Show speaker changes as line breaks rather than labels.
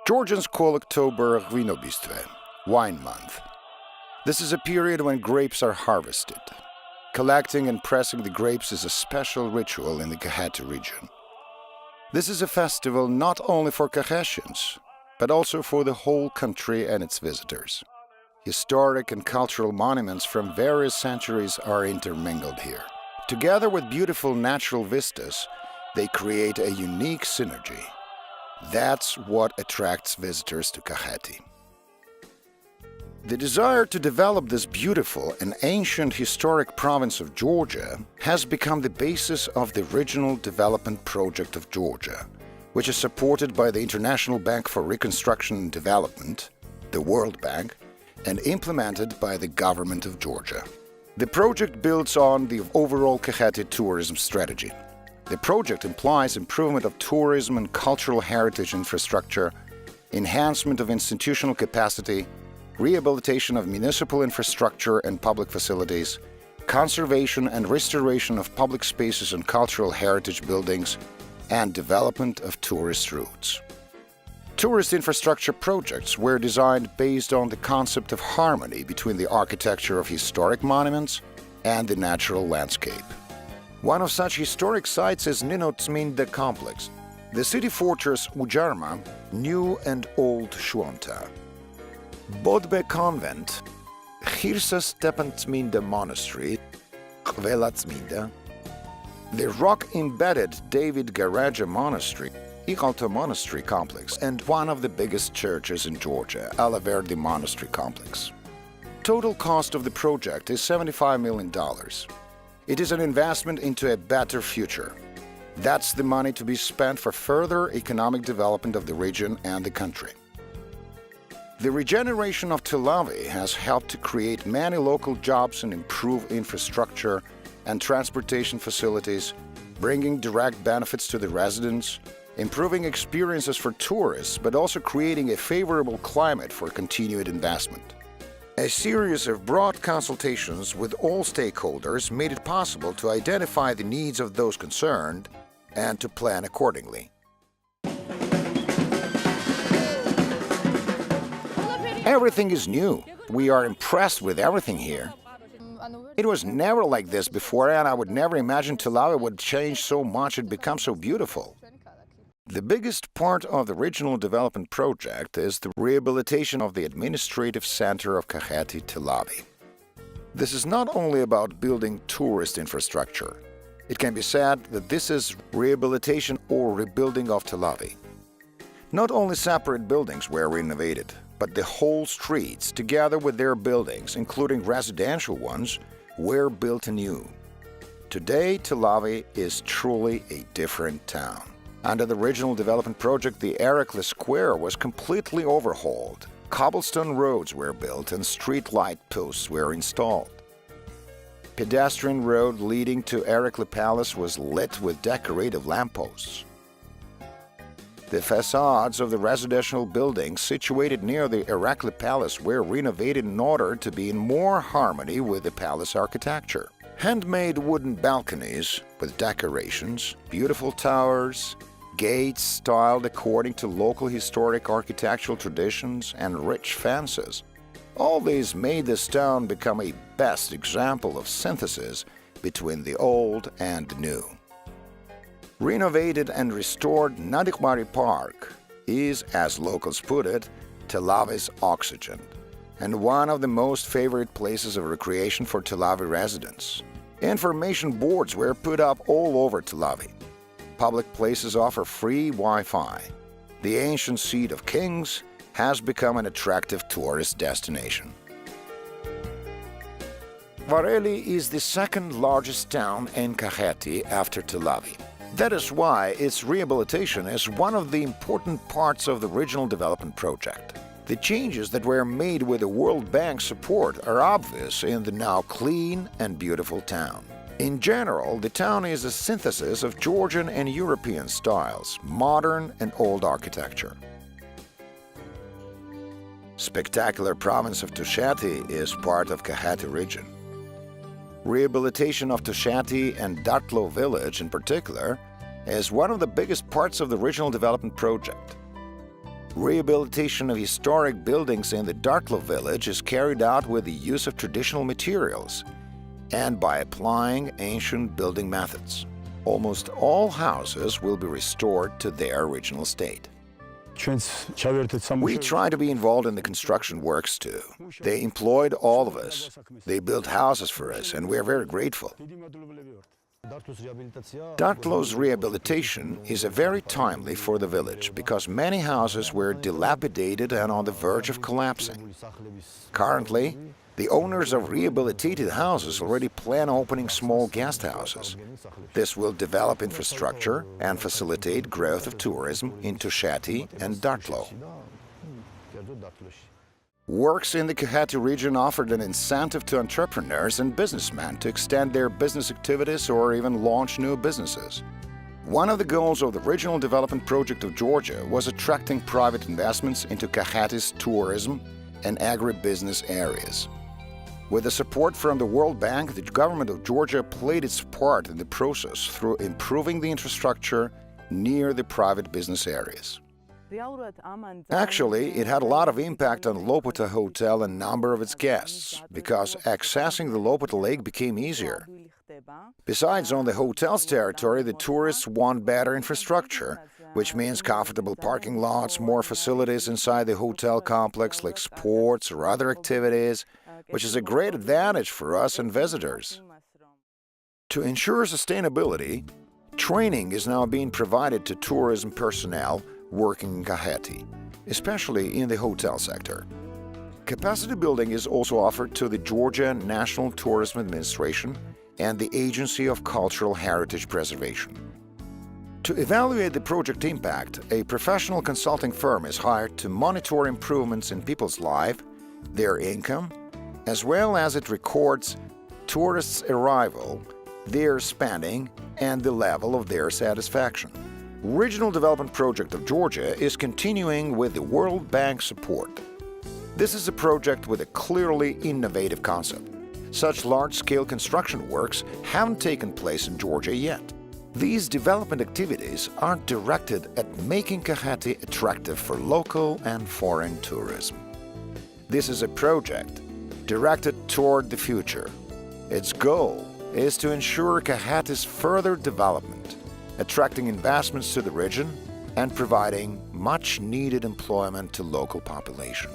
Georgians call October Vinobistvo, wine month. This is a period when grapes are harvested. Collecting and pressing the grapes is a special ritual in the Kakheti region. This is a festival not only for Kakhetians, but also for the whole country and its visitors. Historic and cultural monuments from various centuries are intermingled here. Together with beautiful natural vistas, they create a unique synergy. That's what attracts visitors to Kakheti. The desire to develop this beautiful and ancient historic province of Georgia has become the basis of the Regional Development Project of Georgia, which is supported by the International Bank for Reconstruction and Development, the World Bank, and implemented by the government of Georgia. The project builds on the overall Kakheti tourism strategy. The project implies improvement of tourism and cultural heritage infrastructure, enhancement of institutional capacity, rehabilitation of municipal infrastructure and public facilities, conservation and restoration of public spaces and cultural heritage buildings, and development of tourist routes. Tourist infrastructure projects were designed based on the concept of harmony between the architecture of historic monuments and the natural landscape. One of such historic sites is Ninotsminda complex, the city fortress Ujarma, New and Old Shuanta, Bodbe Convent, Khirsa Stepantsminda Monastery, Kvelatsminda, the rock-embedded David Garaja Monastery, Ikalta Monastery Complex, and one of the biggest churches in Georgia, Alaverdi Monastery Complex. Total cost of the project is $75 million. It is an investment into a better future. That's the money to be spent for further economic development of the region and the country. The regeneration of Tel Aviv has helped to create many local jobs and improve infrastructure and transportation facilities, bringing direct benefits to the residents, improving experiences for tourists, but also creating a favorable climate for continued investment. A series of broad consultations with all stakeholders made it possible to identify the needs of those concerned and to plan accordingly. Everything is new. We are impressed with everything here. It was never like this before, and I would never imagine Tel Aviv would change so much and become so beautiful. The biggest part of the Regional Development Project is the rehabilitation of the administrative center of Kakheti, Tel Aviv. This is not only about building tourist infrastructure. It can be said that this is rehabilitation or rebuilding of Tel Aviv. Not only separate buildings were renovated, but the whole streets, together with their buildings, including residential ones, were built anew. Today, Tel Aviv is truly a different town. Under the Regional Development Project, the Erekle Square was completely overhauled. Cobblestone roads were built and street light posts were installed. Pedestrian road leading to Erekle Palace was lit with decorative lampposts. The facades of the residential buildings situated near the Erekle Palace were renovated in order to be in more harmony with the palace architecture. Handmade wooden balconies with decorations, beautiful towers, gates styled according to local historic architectural traditions, and rich fences. All these made this town become a best example of synthesis between the old and the new. Renovated and restored Nadikmari Park is, as locals put it, Tel Aviv's oxygen, and one of the most favorite places of recreation for Tel Aviv residents. Information boards were put up all over Tel Aviv. Public places offer free Wi-Fi. The ancient seat of kings has become an attractive tourist destination. Vareli is the second largest town in Kakheti after Tel Aviv. That is why its rehabilitation is one of the important parts of the Regional Development Project. The changes that were made with the World Bank support are obvious in the now clean and beautiful town. In general, the town is a synthesis of Georgian and European styles, modern and old architecture. Spectacular province of Tusheti is part of Kakheti region. Rehabilitation of Tusheti and Dartlo village in particular is one of the biggest parts of the Regional Development Project. Rehabilitation of historic buildings in the Dartlo village is carried out with the use of traditional materials and by applying ancient building methods. Almost all houses will be restored to their original state. We try to be involved in the construction works too. They employed all of us. They built houses for us, and we are very grateful. Dartlo's rehabilitation is very timely for the village because many houses were dilapidated and on the verge of collapsing. Currently, the owners of rehabilitated houses already plan opening small guest houses. This will develop infrastructure and facilitate growth of tourism in Kakheti and Dartlo. Works in the Kakheti region offered an incentive to entrepreneurs and businessmen to extend their business activities or even launch new businesses. One of the goals of the Regional Development Project of Georgia was attracting private investments into Kakheti's tourism and agribusiness areas. With the support from the World Bank, the government of Georgia played its part in the process through improving the infrastructure near the private business areas. Actually, it had a lot of impact on Lopota Hotel and number of its guests, because accessing the Lopota Lake became easier. Besides, on the hotel's territory, the tourists want better infrastructure, which means comfortable parking lots, more facilities inside the hotel complex like sports or other activities, which is a great advantage for us and visitors. To ensure sustainability, training is now being provided to tourism personnel working in Kakheti, especially in the hotel sector. Capacity building is also offered to the Georgia National Tourism Administration and the Agency of Cultural Heritage Preservation. To evaluate the project impact, a professional consulting firm is hired to monitor improvements in people's life, their income, as well as it records tourists' arrival, their spending, and the level of their satisfaction. Regional Development Project of Georgia is continuing with the World Bank support. This is a project with a clearly innovative concept. Such large-scale construction works haven't taken place in Georgia yet. These development activities are directed at making Kakheti attractive for local and foreign tourism. This is a project directed toward the future. Its goal is to ensure Kakheti's further development, attracting investments to the region and providing much-needed employment to local population.